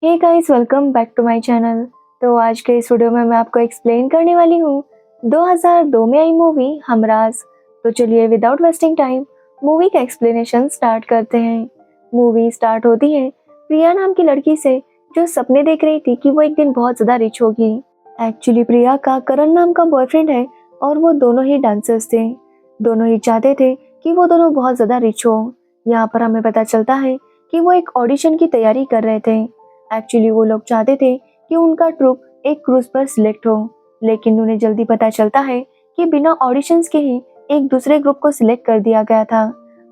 Hey guys, welcome back to my channel. तो आज के इस वीडियो में मैं आपको एक्सप्लेन करने वाली हूँ 2002 में आई मूवी हमराज। तो चलिए विदाउट वेस्टिंग टाइम मूवी का एक्सप्लेनेशन स्टार्ट करते हैं। मूवी स्टार्ट होती है प्रिया नाम की लड़की से, जो सपने देख रही थी कि वो एक दिन बहुत ज़्यादा रिच होगी। एक्चुअली प्रिया का करण नाम का बॉयफ्रेंड है और वो दोनों ही डांसर्स थे। दोनों ही चाहते थे कि वो दोनों बहुत ज़्यादा रिच हो। यहाँ पर हमें पता चलता है कि वो एक ऑडिशन की तैयारी कर रहे थे। एक्चुअली वो लोग चाहते थे कि उनका ट्रुप एक क्रूज पर सिलेक्ट हो, लेकिन उन्हें जल्दी पता चलता है कि बिना ऑडिशंस के ही एक दूसरे ग्रुप को सिलेक्ट कर दिया गया था।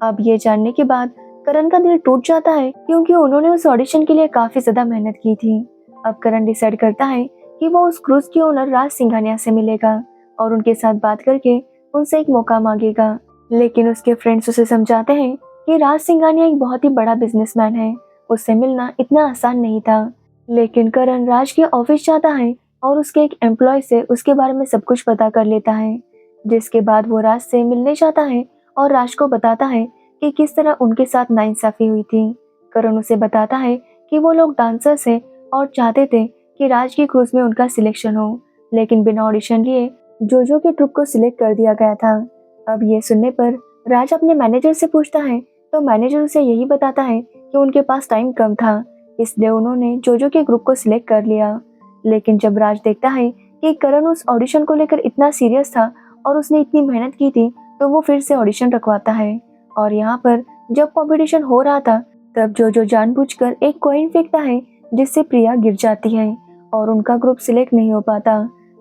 अब ये जानने के बाद करण का दिल टूट जाता है, क्योंकि उन्होंने उस ऑडिशन के लिए काफी ज्यादा मेहनत की थी। अब करण डिसाइड करता है कि वो उस क्रूज के ओनर राज सिंघानिया से मिलेगा और उनके साथ बात करके उनसे एक मौका मांगेगा। लेकिन उसके फ्रेंड्स उसे समझाते हैं कि राज सिंघानिया एक बहुत ही बड़ा बिजनेसमैन है, उससे मिलना इतना आसान नहीं था। लेकिन करण राज के ऑफिस जाता है और उसके एक एम्प्लॉय से उसके बारे में सब कुछ पता कर लेता है, जिसके बाद वो राज से मिलने जाता है और राज को बताता है कि किस तरह उनके साथ नाइंसाफी हुई थी। करण उसे बताता है कि वो लोग डांसर्स हैं और चाहते थे कि राज की क्रूज में उनका सिलेक्शन हो, लेकिन बिना ऑडिशन लिए जोजो के ट्रुप को सिलेक्ट कर दिया गया था। अब ये सुनने पर राज अपने मैनेजर से पूछता है, तो मैनेजर उसे यही बताता है कि उनके पास टाइम कम था, इसलिए उन्होंने जोजो के ग्रुप को सिलेक्ट कर लिया। लेकिन जब राज देखता है कि करण उस ऑडिशन को लेकर इतना सीरियस था और उसने इतनी मेहनत की थी, तो वो फिर से ऑडिशन रखवाता है। और यहाँ पर जब कंपटीशन हो रहा था, तब जोजो जानबूझकर एक कॉइन फेंकता है, जिससे प्रिया गिर जाती है और उनका ग्रुप सिलेक्ट नहीं हो पाता।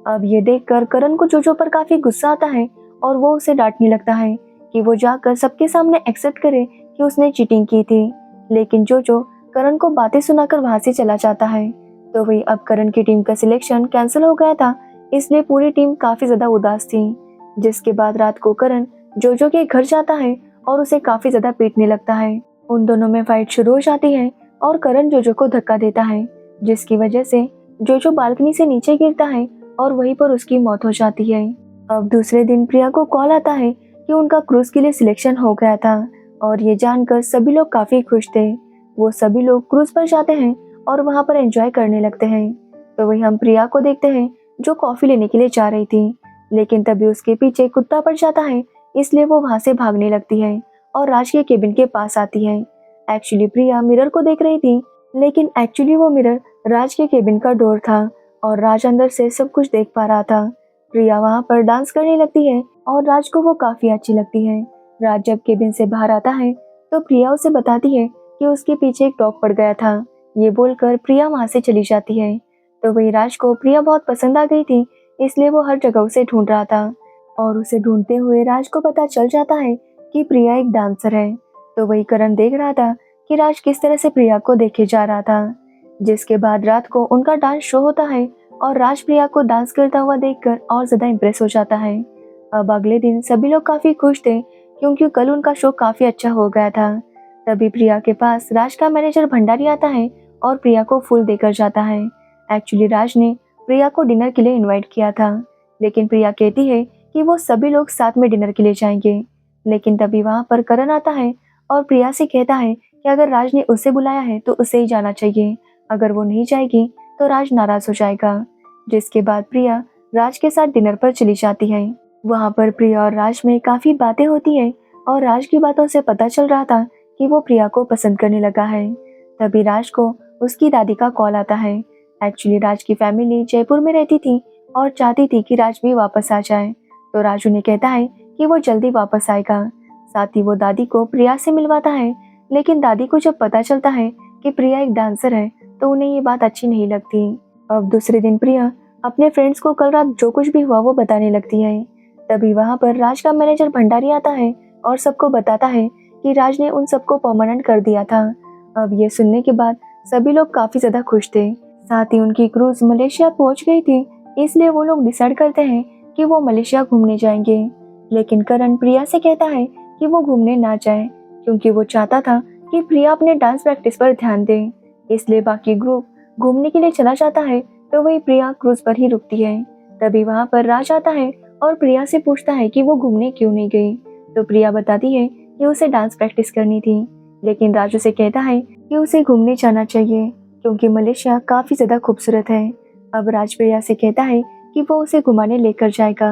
अब ये देखकर करण को जोजो पर काफी गुस्सा आता है और वो उसे डांटने लगता है कि वो जाकर सबके सामने एक्सेप्ट करे कि उसने चीटिंग की थी। लेकिन जोजो करण को बातें सुनाकर वहां से चला जाता है। तो वही अब करण की टीम का सिलेक्शन कैंसिल हो गया था, इसलिए पूरी टीम काफी ज्यादा उदास थी। जिसके बाद रात को करण जोजो के घर जाता है और उसे काफी ज्यादा पीटने लगता है। उन दोनों में फाइट शुरू हो जाती है और करण जोजो को धक्का देता है, जिसकी वजह से जोजो बालकनी से नीचे गिरता है और वहीं पर उसकी मौत हो जाती है। अब दूसरे दिन प्रिया को कॉल आता है कि उनका क्रूज के लिए सिलेक्शन हो गया था और ये जानकर सभी लोग काफी खुश थे। वो सभी लोग क्रूज पर जाते हैं और वहां पर एंजॉय करने लगते हैं। तो वही हम प्रिया को देखते हैं, जो कॉफी लेने के लिए जा रही थी, लेकिन तभी उसके पीछे कुत्ता पड़ जाता है, इसलिए वो वहां से भागने लगती है और राज के केबिन के पास आती है। एक्चुअली प्रिया मिरर को देख रही थी, लेकिन एक्चुअली वो मिरर राज के केबिन का डोर था और राज अंदर से सब कुछ देख पा रहा था। प्रिया वहां पर डांस करने लगती है और राज को वो काफी अच्छी लगती है। राज जब केबिन से बाहर आता है, तो प्रिया उसे बताती है कि उसके पीछे एक डॉग पड़ गया था। ये बोलकर प्रिया वहां से चली जाती है। तो वही राज को प्रिया बहुत पसंद आ गई थी, इसलिए वो हर जगह उसे ढूंढ रहा था और उसे ढूंढते हुए राज को पता चल जाता है कि प्रिया एक डांसर है। तो वही करण देख रहा था कि राज किस तरह से प्रिया को देखे जा रहा था। जिसके बाद रात को उनका डांस शो होता है और राज प्रिया को डांस करता हुआ देखकर और ज्यादा इम्प्रेस हो जाता है। अब अगले दिन सभी लोग काफी खुश थे, क्योंकि कल उनका शो काफी अच्छा हो गया था। तभी प्रिया के पास राज का मैनेजर भंडारी आता है और प्रिया को फूल देकर जाता है। एक्चुअली राज ने प्रिया को डिनर के लिए इनवाइट किया था, लेकिन प्रिया कहती है कि वो सभी लोग साथ में डिनर के लिए जाएंगे। लेकिन तभी वहां पर करण आता है और प्रिया से कहता है कि अगर राज ने उसे बुलाया है तो उसे ही जाना चाहिए, अगर वो नहीं जाएगी तो राज नाराज हो जाएगा। जिसके बाद प्रिया राज के साथ डिनर पर चली जाती है। वहां पर प्रिया और राज में काफी बातें होती है और राज की बातों से पता चल रहा था कि वो प्रिया को पसंद करने लगा है। तभी राज को उसकी दादी का कॉल आता है। एक्चुअली राज की फैमिली जयपुर में रहती थी और चाहती थी कि राज भी वापस आ जाए। तो राज उन्हें कहता है कि वो जल्दी वापस आएगा। साथ ही वो दादी को प्रिया से मिलवाता है, लेकिन दादी को जब पता चलता है कि प्रिया एक डांसर है, तो उन्हें ये बात अच्छी नहीं लगती। अब दूसरे दिन प्रिया अपने फ्रेंड्स को कल रात जो कुछ भी हुआ वो बताने लगती है। तभी वहां पर राज का मैनेजर भंडारी आता है और सबको बताता है कि राज ने उन सबको परमानेंट कर दिया था। अब ये सुनने के बाद सभी लोग काफी ज्यादा खुश थे। साथ ही उनकी क्रूज मलेशिया पहुंच गई थी, इसलिए वो लोग डिसाइड करते हैं कि वो मलेशिया घूमने जाएंगे। लेकिन करण प्रिया से कहता है कि वो घूमने ना जाए, क्योंकि वो चाहता था कि प्रिया अपने डांस प्रैक्टिस पर ध्यान दे। इसलिए बाकी ग्रुप घूमने के लिए चला जाता है, तो वही प्रिया क्रूज पर ही रुकती है। तभी वहां पर राज आता है और प्रिया से पूछता है कि वो घूमने क्यों नहीं गई। तो प्रिया बताती है कि उसे डांस प्रैक्टिस करनी थी, लेकिन राज उसे कहता है कि उसे घूमने जाना चाहिए, क्योंकि मलेशिया काफ़ी ज़्यादा खूबसूरत है। अब राज प्रिया से कहता है कि वो उसे घुमाने लेकर जाएगा।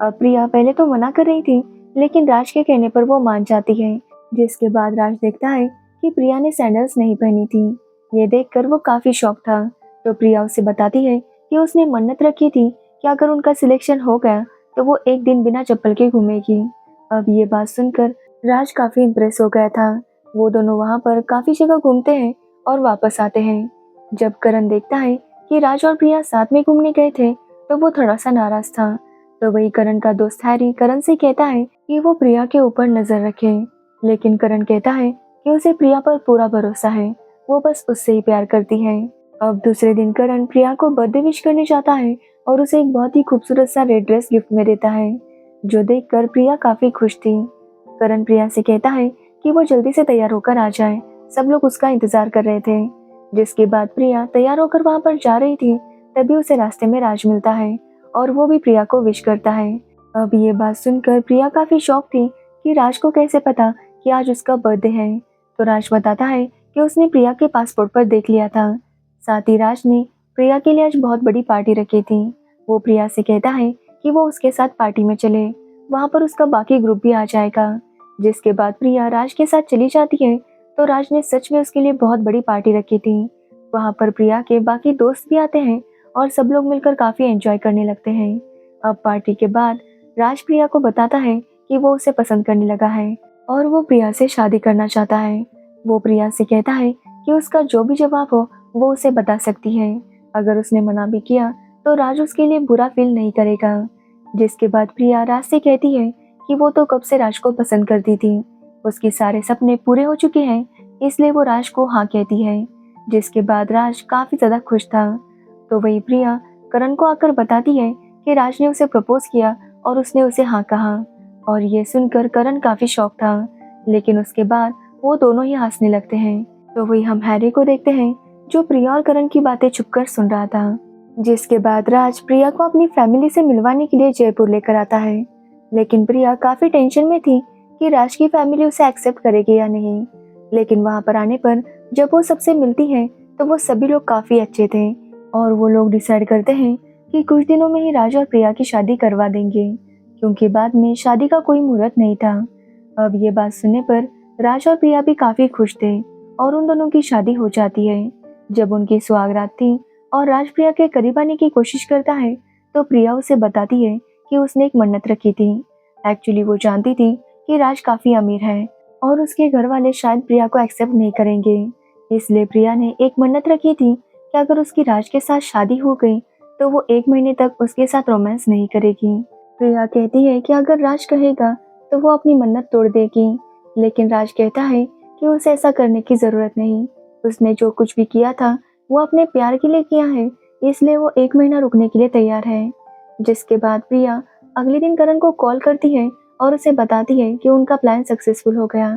अब प्रिया पहले तो मना कर रही थी, लेकिन राज के कहने पर वो मान जाती है। जिसके बाद राज देखता है कि प्रिया ने सैंडल्स नहीं पहनी थी। ये देखकर वो काफ़ी शॉक था। तो प्रिया उसे बताती है कि उसने मन्नत रखी थी कि अगर उनका सिलेक्शन हो गया तो वो एक दिन बिना चप्पल के घूमेगी। अब ये बात सुनकर राज काफ़ी इम्प्रेस हो गया था। वो दोनों वहाँ पर काफ़ी जगह घूमते हैं और वापस आते हैं। जब करण देखता है कि राज और प्रिया साथ में घूमने गए थे तो वो थोड़ा सा नाराज था। तो वही करण का दोस्त हैरी करण से कहता है कि वो प्रिया के ऊपर नजर रखे, लेकिन करण कहता है कि उसे प्रिया पर पूरा भरोसा है, वो बस उससे ही प्यार करती है। अब दूसरे दिन करण प्रिया को बर्थडे विश करने जाता है और उसे एक बहुत ही खूबसूरत सा रेड ड्रेस गिफ्ट में देता है, जो देखकर प्रिया काफी खुश थी। करण प्रिया से कहता है कि वो जल्दी से तैयार होकर आ जाए, सब लोग उसका इंतजार कर रहे थे। जिसके बाद प्रिया तैयार होकर वहां पर जा रही थी, तभी उसे रास्ते में राज मिलता है और वो भी प्रिया को विश करता है। अब ये बात सुनकर प्रिया काफी शॉक थी कि राज को कैसे पता कि आज उसका बर्थडे है। तो राज बताता है कि उसने प्रिया के पासपोर्ट पर देख लिया था। साथ ही राज ने प्रिया के लिए आज बहुत बड़ी पार्टी रखी थी। वो प्रिया से कहता है कि वो उसके साथ पार्टी में चले, वहाँ पर उसका बाकी ग्रुप भी आ जाएगा। जिसके बाद प्रिया राज के साथ चली जाती है। तो राज ने सच में उसके लिए बहुत बड़ी पार्टी रखी थी। वहाँ पर प्रिया के बाकी दोस्त भी आते हैं और सब लोग मिलकर काफी एंजॉय करने लगते हैं। अब पार्टी के बाद राज प्रिया को बताता है कि वो उसे पसंद करने लगा है और वो प्रिया से शादी करना चाहता है। वो प्रिया से कहता है कि उसका जो भी जवाब हो वो उसे बता सकती है। अगर उसने मना भी किया तो राज उसके लिए बुरा फील नहीं करेगा। जिसके बाद प्रिया राज से कहती है कि वो तो कब से राज को पसंद करती थी, उसके सारे सपने पूरे हो चुके हैं, इसलिए वो राज को हाँ कहती है। जिसके बाद राज काफी ज्यादा खुश था। तो वही प्रिया करण को आकर बताती है कि राज ने उसे प्रपोज किया और उसने उसे हाँ कहा। और ये सुनकर करण काफी शॉक था, लेकिन उसके बाद वो दोनों ही हंसने लगते हैं। तो वही हम हैरी को देखते हैं, जो प्रिया और करण की बातें छुपकर सुन रहा था। जिसके बाद राज प्रिया को अपनी फैमिली से मिलवाने के लिए जयपुर लेकर आता है, लेकिन प्रिया काफी टेंशन में थी कि राज की फैमिली उसे एक्सेप्ट करेगी या नहीं। लेकिन वहां पर आने पर जब वो सबसे मिलती है तो वो सभी लोग काफी अच्छे थे और वो लोग डिसाइड करते हैं कि कुछ दिनों में ही राज और प्रिया की शादी करवा देंगे, क्योंकि बाद में शादी का कोई मुहूर्त नहीं था। अब ये बात सुनने पर राज और प्रिया भी काफी खुश थे और उन दोनों की शादी हो जाती है। जब उनकी सुहागरात थी और राज प्रिया के करीब आने की कोशिश करता है तो प्रिया उसे बताती है कि उसने एक मन्नत रखी थी। एक्चुअली वो जानती थी कि राज काफी अमीर है और उसके घर वाले शायद प्रिया को एक्सेप्ट नहीं करेंगे, इसलिए प्रिया ने एक मन्नत रखी थी कि अगर उसकी राज के साथ शादी हो गई तो वो 1 महीने तक उसके साथ रोमांस नहीं करेगी। प्रिया कहती है कि अगर राज कहेगा तो वो अपनी मन्नत तोड़ देगी, लेकिन राज कहता है कि उसे ऐसा करने की जरूरत नहीं, उसने जो कुछ भी किया था वो अपने प्यार के लिए किया है, इसलिए वो 1 महीना रुकने के लिए तैयार है। जिसके बाद प्रिया अगले दिन करण को कॉल करती है और उसे बताती है कि उनका प्लान सक्सेसफुल हो गया।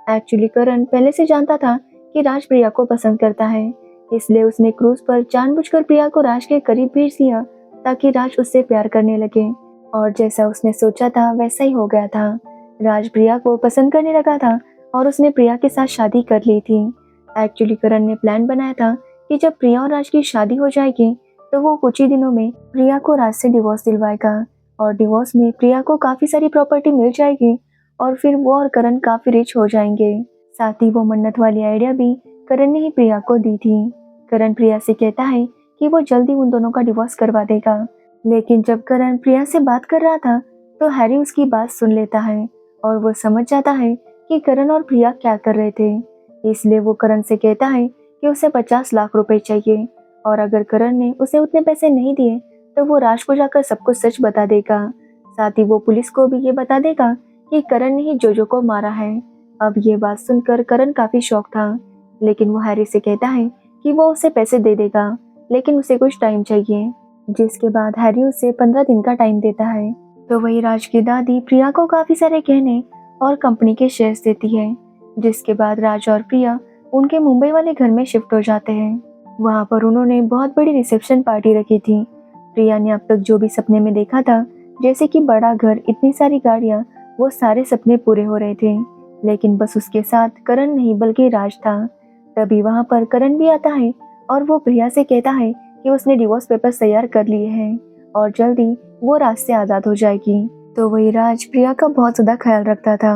एक्चुअली करण पहले से जानता था कि राज प्रिया को पसंद करता है, इसलिए उसने क्रूज पर जानबूझकर प्रिया को राज के करीब भेज दिया ताकि राज उससे प्यार करने लगे। और जैसा उसने सोचा था वैसा ही हो गया था। राज प्रिया को पसंद करने लगा था और उसने प्रिया के साथ शादी कर ली थी। एक्चुअली करण ने प्लान बनाया था कि जब प्रिया और राज की शादी हो जाएगी तो वो कुछ ही दिनों में प्रिया को राज से डिवोर्स दिलवाएगा और डिवोर्स में प्रिया को काफी सारी प्रॉपर्टी मिल जाएगी और फिर वो और करण काफी रिच हो जाएंगे। साथ ही वो मन्नत वाली आइडिया भी करण ने ही प्रिया को दी थी। करण प्रिया से कहता है कि वो जल्दी उन दोनों का डिवोर्स करवा देगा, लेकिन जब करण प्रिया से बात कर रहा था तो हैरी उसकी बात सुन लेता है और वो समझ जाता है कि करण और प्रिया क्या कर रहे थे। इसलिए वो करण से कहता है कि उसे 50 लाख रुपए चाहिए और अगर करण ने उसे उतने पैसे नहीं दिए तो वो राज को जाकर सब कुछ सच बता देगा। साथ ही वो पुलिस को भी ये बता देगा कि करण ने ही जोजो को मारा है। अब ये बात सुनकर करण काफी शॉक था, लेकिन वो हैरी से कहता है कि वो उसे पैसे दे देगा, लेकिन उसे कुछ टाइम चाहिए। जिसके बाद हैरी उसे 15 दिन का टाइम देता है। तो वही राज की दादी प्रिया को काफी सारे गहने और कंपनी के शेयर्स देती है। जिसके बाद राज और प्रिया उनके मुंबई वाले घर में शिफ्ट हो जाते हैं। वहाँ पर उन्होंने बहुत बड़ी रिसेप्शन पार्टी रखी थी। प्रिया ने अब तक जो भी सपने में देखा था, जैसे कि बड़ा घर, इतनी सारी गाड़ियाँ, वो सारे सपने पूरे हो रहे थे, लेकिन बस उसके साथ करण नहीं बल्कि राज था। तभी वहाँ पर करण भी आता है और वो प्रिया से कहता है कि उसने डिवोर्स पेपर्स तैयार कर लिए हैं और जल्दी वो राज से आज़ाद हो जाएगी। तो वही राज प्रिया का बहुत ज़्यादा ख्याल रखता था।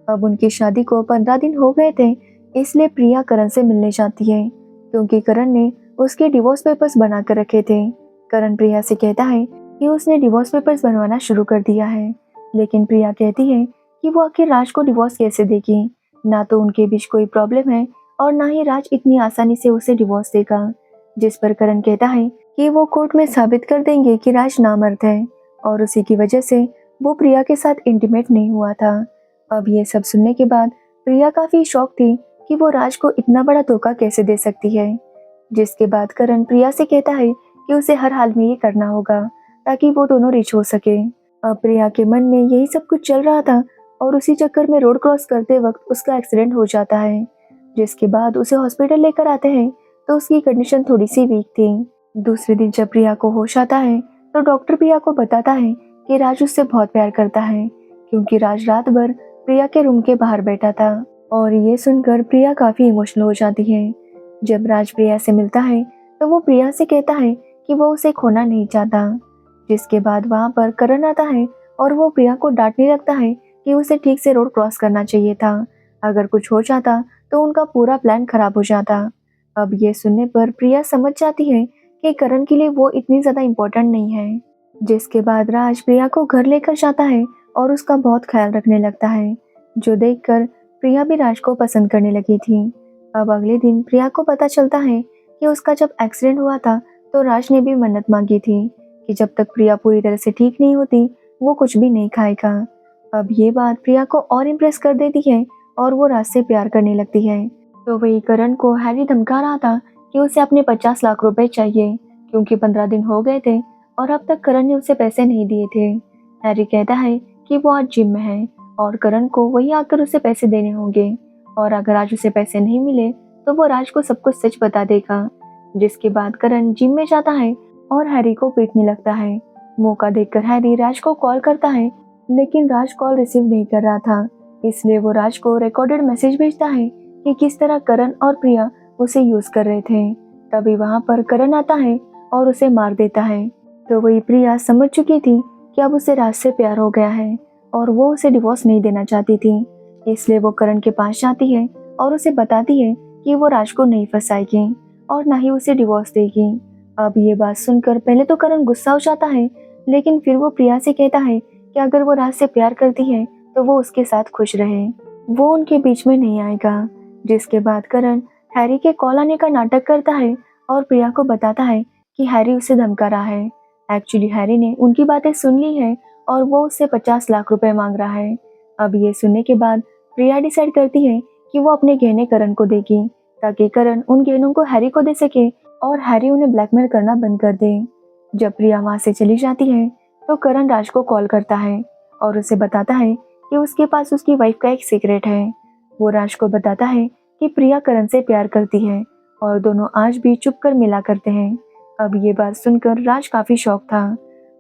अब उनकी शादी को 15 दिन हो गए थे, इसलिए प्रिया करण से मिलने जाती है क्योंकि करण ने उसके डिवोर्स पेपर्स बना कर रखे थे। करण प्रिया से कहता है कि उसने डिवोर्स पेपर्स बनवाना शुरू कर दिया है, लेकिन प्रिया कहती है कि वो आखिर राज को डिवोर्स कैसे देगी। ना तो उनके बीच कोई प्रॉब्लम है और ना ही राज इतनी आसानी से उसे डिवोर्स देगा। जिस पर करण कहता है कि वो कोर्ट में साबित कर देंगे कि राज नामर्द है और उसी की वजह से वो प्रिया के साथ इंटीमेट नहीं हुआ था। अब ये सब सुनने के बाद प्रिया काफी शॉक थी कि वो राज को इतना बड़ा धोखा कैसे दे सकती है। जिसके बाद करण प्रिया से कहता है कि उसे हर हाल में ये करना होगा ताकि वो दोनों रिच हो सके। अब प्रिया के मन में यही सब कुछ चल रहा था और उसी चक्कर में रोड क्रॉस करते वक्त उसका एक्सीडेंट हो जाता है। जिसके बाद उसे हॉस्पिटल लेकर आते हैं तो उसकी कंडीशन थोड़ी सी वीक थी। दूसरे दिन जब प्रिया को होश आता है तो डॉक्टर प्रिया को बताता है कि राज उससे बहुत प्यार करता है क्योंकि राज रात भर प्रिया के रूम के बाहर बैठा था। और ये सुनकर प्रिया काफी इमोशनल हो जाती है। जब राज प्रिया से मिलता है तो वो प्रिया से कहता है कि वो उसे खोना नहीं चाहता। जिसके बाद वहाँ पर करण आता है और वो प्रिया को डांटने लगता है कि उसे ठीक से रोड क्रॉस करना चाहिए था, अगर कुछ हो जाता तो उनका पूरा प्लान खराब हो जाता। अब ये सुनने पर प्रिया समझ जाती है कि करण के लिए वो इतनी ज़्यादा इम्पोर्टेंट नहीं है। जिसके बाद राज प्रिया को घर लेकर जाता है और उसका बहुत ख्याल रखने लगता है, जो देखकर प्रिया भी राज को पसंद करने लगी थी। अब अगले दिन प्रिया को पता चलता है कि उसका जब एक्सीडेंट हुआ था तो राज ने भी मन्नत मांगी थी कि जब तक प्रिया पूरी तरह से ठीक नहीं होती वो कुछ भी नहीं खाएगा। अब ये बात प्रिया को और इम्प्रेस कर देती है और वो राज से प्यार करने लगती है। तो वही करण को हैरी धमका रहा था कि उसे अपने 50 लाख रुपए चाहिए क्योंकि 15 दिन हो गए थे और अब तक करण ने उसे पैसे नहीं दिए थे। हैरी कहता है कि वो आज जिम में है और करण को वही आकर उसे पैसे देने होंगे और अगर आज उसे पैसे नहीं मिले तो वो राज को सब कुछ सच बता देगा। जिसके बाद करण जिम में जाता है और हैरी को पीटने लगता है। मौका देखकर हैरी राज को कॉल करता है, लेकिन राज कॉल रिसीव नहीं कर रहा था, इसलिए वो राज को रिकॉर्डेड मैसेज भेजता है कि किस तरह करण और प्रिया उसे यूज कर रहे थे। तभी वहाँ पर करण आता है और उसे मार देता है। तो वही प्रिया समझ चुकी थी कि अब उसे राज से प्यार हो गया है और वो उसे डिवोर्स नहीं देना चाहती थी, इसलिए वो करण के पास जाती है और उसे बताती है कि वो राज को नहीं फंसाएगी और ना ही उसे डिवोर्स देगी। अब ये बात सुनकर पहले तो करण गुस्सा हो जाता है, लेकिन फिर वो प्रिया से कहता है कि अगर वो राज से प्यार करती है तो वो उसके साथ खुश रहे, वो उनके बीच में नहीं आएगा। जिसके बाद करण हैरी के कॉल आने का नाटक करता है और प्रिया को बताता है कि हैरी उसे धमका रहा है। एक्चुअली हैरी ने उनकी बातें सुन ली है और वो उससे 50 लाख रुपए मांग रहा है। अब ये सुनने के बाद प्रिया डिसाइड करती है कि वो अपने गहने करण को देगी ताकि करण उन गहनों को हैरी को दे सके और हैरी उन्हें ब्लैकमेल करना बंद कर दे। जब प्रिया वहाँ से चली जाती है तो करण राज को कॉल करता है और उसे बताता है कि उसके पास उसकी वाइफ का एक सीक्रेट है। वो राज को बताता है कि प्रिया करण से प्यार करती है और दोनों आज भी चुप कर मिला करते हैं। अब ये बात सुनकर राज काफी शॉक था।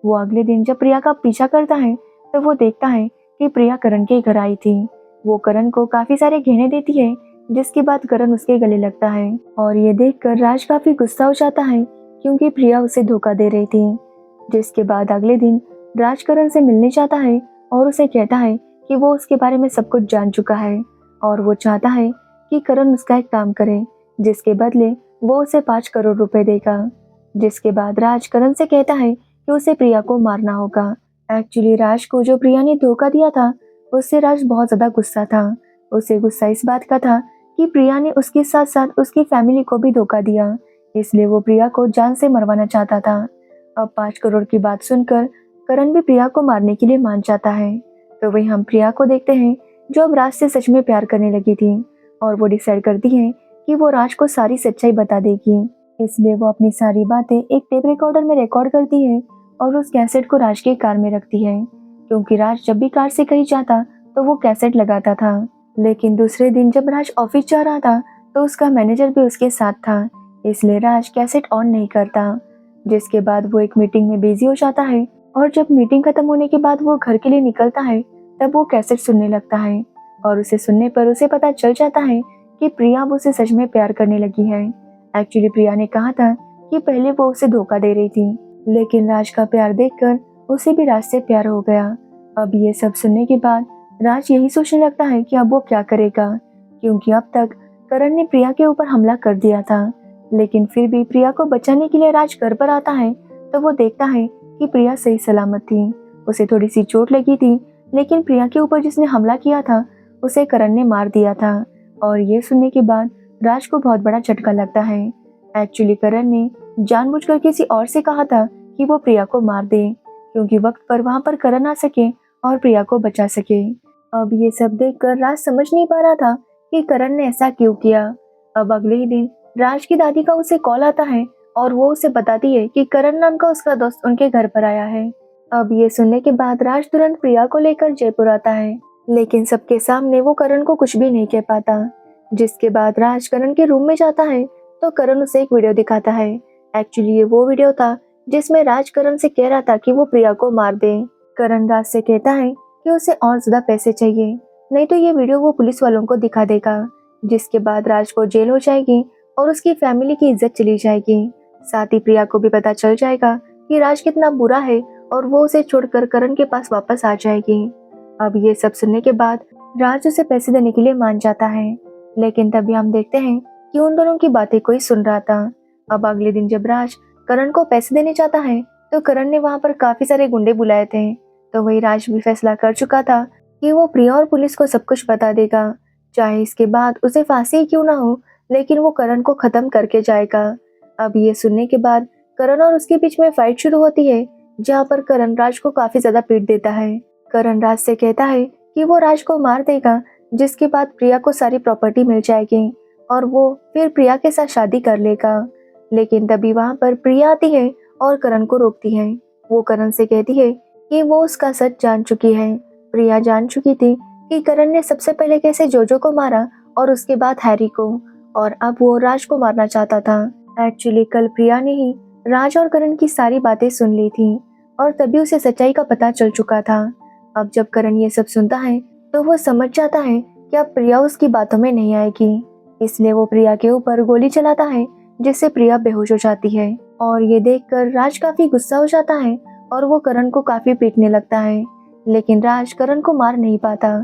वो अगले दिन जब प्रिया का पीछा करता है तो वो देखता है कि प्रिया करण के घर आई थी। वो करण को काफी सारे गहने देती है, जिसके बाद करण उसके गले लगता है और ये देखकर राज काफी गुस्सा हो जाता है क्योंकि प्रिया उसे धोखा दे रही थी। जिसके बाद अगले दिन राज करण से मिलने जाता है और उसे कहता है कि वो उसके बारे में सब कुछ जान चुका है और वो चाहता है कि करण उसका एक काम करे जिसके बदले वो उसे 5 करोड़ रुपए देगा। जिसके बाद राज करण से कहता है कि उसे प्रिया को मारना होगा। एक्चुअली राज को जो प्रिया ने धोखा दिया था उससे राज बहुत ज्यादा गुस्सा था। उसे गुस्सा इस बात का था कि प्रिया ने उसके साथ साथ उसकी फैमिली को भी धोखा दिया, इसलिए वो प्रिया को जान से मरवाना चाहता था। अब 5 करोड़ की बात सुनकर करण भी प्रिया को मारने के लिए मान जाता है। तो वही हम प्रिया को देखते हैं जो अब राज से सच में प्यार करने लगी थी और वो डिसाइड करती है कि वो राज को सारी सच्चाई बता देगी। इसलिए वो अपनी सारी बातें एक टेप रिकॉर्डर में रिकॉर्ड करती है और उस कैसेट को राज की कार में रखती है क्योंकि राज जब भी कार से कहीं जाता तो वो कैसेट लगाता था। लेकिन दूसरे दिन जब राज ऑफिस जा रहा था तो उसका मैनेजर भी उसके साथ था, इसलिए राज कैसेट ऑन नहीं करता। जिसके बाद वो एक मीटिंग में बिजी हो जाता है और जब मीटिंग खत्म होने के बाद वो घर के लिए निकलता है तब वो कैसेट सुनने लगता है और उसे सुनने पर उसे पता चल जाता है कि प्रिया अब उसे सच में प्यार करने लगी है। एक्चुअली प्रिया ने कहा था कि पहले वो उसे धोखा दे रही थी, लेकिन राज का प्यार देखकर उसे भी राज से प्यार हो गया। अब ये सब सुनने के बाद राज यही सोचने लगता है कि अब वो क्या करेगा, क्योंकि अब तक करण ने प्रिया के ऊपर हमला कर दिया था। लेकिन फिर भी प्रिया को बचाने के लिए राज घर पर आता है तो वो देखता है कि प्रिया सही सलामत थी। उसे थोड़ी सी चोट लगी थी, लेकिन प्रिया के ऊपर जिसने हमला किया था उसे करण ने मार दिया था। और ये सुनने के बाद राज को बहुत बड़ा झटका लगता है। एक्चुअली करण ने जानबूझकर किसी और से कहा था कि वो प्रिया को मार दे, क्योंकि वक्त पर वहां पर करण आ सके और प्रिया को बचा सके। अब ये सब देखकर राज समझ नहीं पा रहा था कि करण ने ऐसा क्यों किया। अब अगले ही दिन राज की दादी का उसे कॉल आता है और वो उसे बताती है कि करण नाम का उसका दोस्त उनके घर पर आया है। अब ये सुनने के बाद राज तुरंत प्रिया को लेकर जयपुर आता है, लेकिन सबके सामने वो करण को कुछ भी नहीं कह पाता। जिसके बाद राज करण के रूम में जाता है तो करण उसे एक वीडियो दिखाता है। एक्चुअली ये वो वीडियो था जिसमें राज करण से कह रहा था कि वो प्रिया को मार दे। करण राज से कहता है कि उसे और ज्यादा पैसे चाहिए, नहीं तो ये वीडियो वो पुलिस वालों को दिखा देगा। जिसके बाद राज को जेल हो जाएगी और उसकी फैमिली की इज्जत चली जाएगी। साथ ही प्रिया को भी पता चल जाएगा कि राज कितना बुरा है और वो उसे छोड़कर करण के पास वापस आ जाएगी। अब ये सब सुनने के बाद राज उसे पैसे देने के लिए मान जाता है, लेकिन तभी हम देखते हैं कि उन दोनों की बातें कोई सुन रहा था। अब अगले दिन जब राज करण को पैसे देने चाहता है तो करण ने वहां पर काफी सारे गुंडे बुलाए थे, तो वही राज भी फैसला कर चुका था कि वो प्रिया और पुलिस को सब कुछ बता देगा, चाहे इसके बाद उसे फांसी ही क्यों ना हो, लेकिन वो करण को खत्म करके जाएगा। अब ये सुनने के बाद करण और उसके बीच में फाइट शुरू होती है, जहाँ पर करण राज को काफी ज्यादा पीट देता है। करण राज से कहता है कि वो राज को मार देगा, जिसके बाद प्रिया को सारी प्रॉपर्टी मिल जाएगी और वो फिर प्रिया के साथ शादी कर लेगा। लेकिन तभी वहां पर प्रिया आती है और करण को रोकती है। वो करण से कहती है कि वो उसका सच जान चुकी है। प्रिया जान चुकी थी कि करण ने सबसे पहले कैसे जोजो को मारा और उसके बाद हैरी को, और अब वो राज को मारना चाहता था। एक्चुअली कल प्रिया ने ही राज और करण की सारी बातें सुन ली थी और तभी उसे सच्चाई का पता चल चुका था। अब जब करण ये सब सुनता है तो वो समझ जाता है कि अब प्रिया उसकी बातों में नहीं आएगी, इसलिए वो प्रिया के ऊपर गोली चलाता है, जिससे प्रिया बेहोश हो जाती है। और ये देखकर राज काफी गुस्सा हो जाता है और वो करण को काफी पीटने लगता है, लेकिन राज करण को मार नहीं पाता।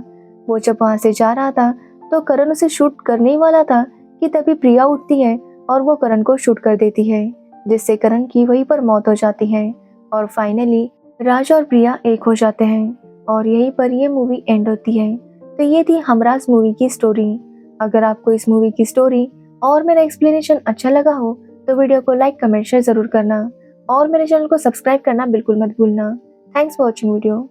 वो जब वहां से जा रहा था तो करण उसे शूट करने ही वाला था कि तभी प्रिया उठती है और वो करण को शूट कर देती है, जिससे करण की वहीं पर मौत हो जाती है। और फाइनली राज और प्रिया एक हो जाते हैं और यहीं पर ये मूवी एंड होती है। तो ये थी हमराज मूवी की स्टोरी। अगर आपको इस मूवी की स्टोरी और मेरा एक्सप्लेनेशन अच्छा लगा हो तो वीडियो को लाइक कमेंट शेयर जरूर करना और मेरे चैनल को सब्सक्राइब करना बिल्कुल मत भूलना। Thanks for watching video.